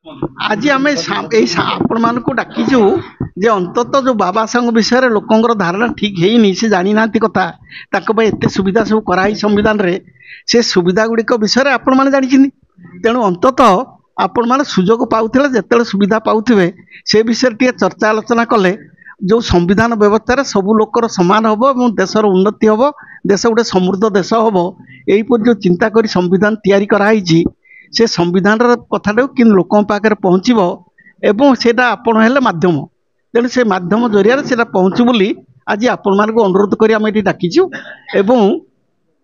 आज आम आपण मान डाकिचु जे अंतत जो बाबा साहब विषय में लोकंर धारणा ठीक है से जानी ना कथा एत सुविधा सब कराई संविधान रे से सुविधा गुड़िक विषय आपण मैंने जानी तेणु अंतत आपण मैंने सुजोग पाते जिते सुविधा पाथे से विषय टे चर्चा आलोचना कले जो संविधान व्यवस्था सब लोकर सामान हम और देशर उन्नति हम देश गोटे समृद्ध देश हम यहीपर जो चिंता कर संविधान तैयारी कराई से संविधान कथा कि लोक पाखे पहुँचब एवं सेटा आपण हेले माध्यम तेणु से माध्यम जरिया से पहुँचु बोली आज आपण मानक अनुरोध कर आम ये डाकिचु एवं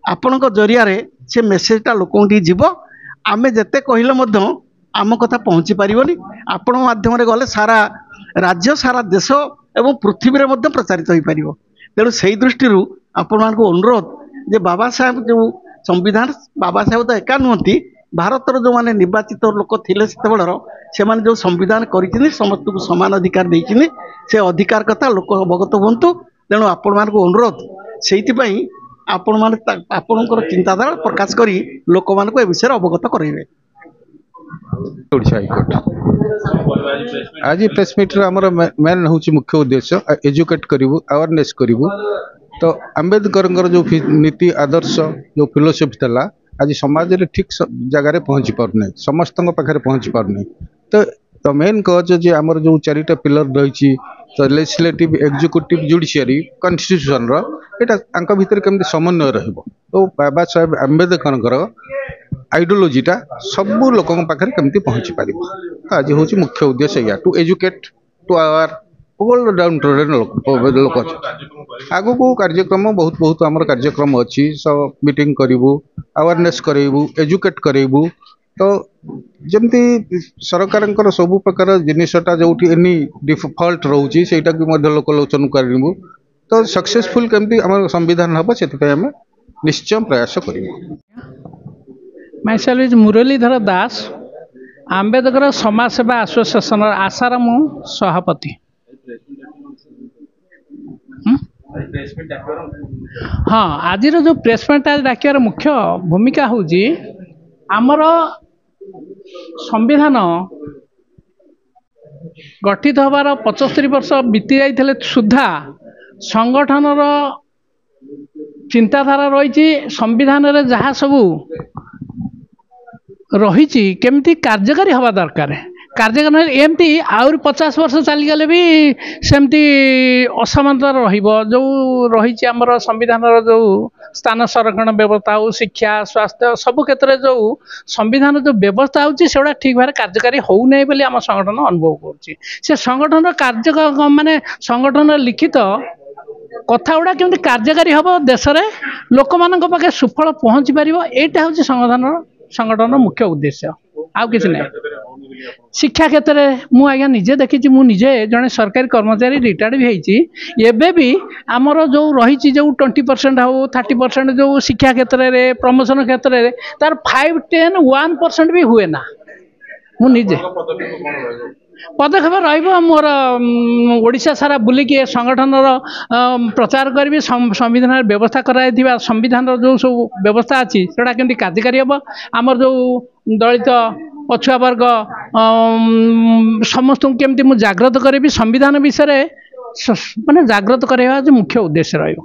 आपण जरिया से मेसेजटा लोक जीव आमे जेते कहले आम कथा पहुँची पारनी आपण माध्यम गले सारा राज्य सारा देश एवं पृथ्वी रे मध्य प्रचारित हो पार तेणु से दृष्टि आपण मानक अनुरोध जे बाबा साहेब जो संविधान बाबा साहेब तो एका नुहति भारतर जो माने निर्वाचित लोक थिले से जो संविधान कर समस्त को समान अधिकार देते से अधिकार कथा लोक अवगत हूँ तेणु आपण मानक अनुरोध से आपण मैंने आपणकर चिंताधारा प्रकाश कर लोक मान ए विषय अवगत करेंगे। ओडिशा हाईकोर्ट आज प्रेस मीट मेन हूँ मुख्य उद्देश्य एजुकेट करूँ अवेयरनेस करूँ तो आंबेडकर जो नीति आदर्श जो फिलोसफी था आज समाज रे ठीक जगार पहुँची पारना समस्त पाखे पहुँची पारना तो मेन कज जे आमर जो चारिटा पिलर रही तो लेजिस्लेटिव एग्जीक्यूटिव जुडिशियरी कन्स्टिट्यूशन यहाँ भितर केमती समन्वय तो बाबा साहेब आंबेडकर आइडियोलोजीटा सबू लोक पाखे केमती पहुँची पार तो आज हूँ मुख्य उद्देश्य या to educate to our all down to लोक आगु को कार्यक्रम बहुत बहुत आमर कार्यक्रम अच्छी सब मीटिंग करूँ अवेयरनेस करूँ एजुकेट करूँ तो जमती सरकार सबू प्रकार जिनसटा जो एनी डिफल्ट रोचे से लोकलोचन करूँ तो सक्सेसफुल केमती आम संविधान हम से निश्चय प्रयास करूँ। माय सेल्फ इज मुरलीधर दास आंबेडकर समाज सेवा एसोसिएशन आसाराम सभापति। हाँ आज जो प्रेसमेंट आज डाकियार मुख्य भूमिका हूँ आमर संविधान गठित होबार 75 वर्ष बीती जाइए सुधा संगठन चिंताधारा रही संविधान रे जहाँ सबू रही केमती कार्यकारी हवा दरकार कार्यकारी एमती आउर 50 वर्ष चलीगले भी सेमती असमानता जो रही आमर संविधान जो स्थान संरक्षण व्यवस्था हो शिक्षा स्वास्थ्य सबु क्षेत्र जो संविधान जो व्यवस्था होगा ठीक भाव कार्यकारी होना बोली आम संगठन अनुभव कर संगठन कार्य माने संगठन लिखित कथा गुड़ा केमती कार्यकारी हम देश में लोक मान पाखे सुफल पहुँची पार यहाँ हूँ संगठन मुख्य उद्देश्य आउ कि ना शिक्षा क्षेत्र में मु आज्ञा निजे देखी मुझे जड़े सरकारी कर्मचारी रिटायर्ड भी होती भी आमर जो रही जो 20% हो 30% जो शिक्षा क्षेत्र में प्रमोशन क्षेत्र में तार 5, 10, 1% भी हुए ना मुझे पदक्षेप रोर ओडिशा सारा बुलिकी संगठन प्रचार करी संविधान व्यवस्था कराइथिबा संविधान जो सब व्यवस्था अच्छी से केमती कार्यकारी हम आमर जो दलित पछुआ वर्ग समस्त केमती जागृत करी संविधान विषय माने जागृत करवा मुख्य उद्देश्य रही।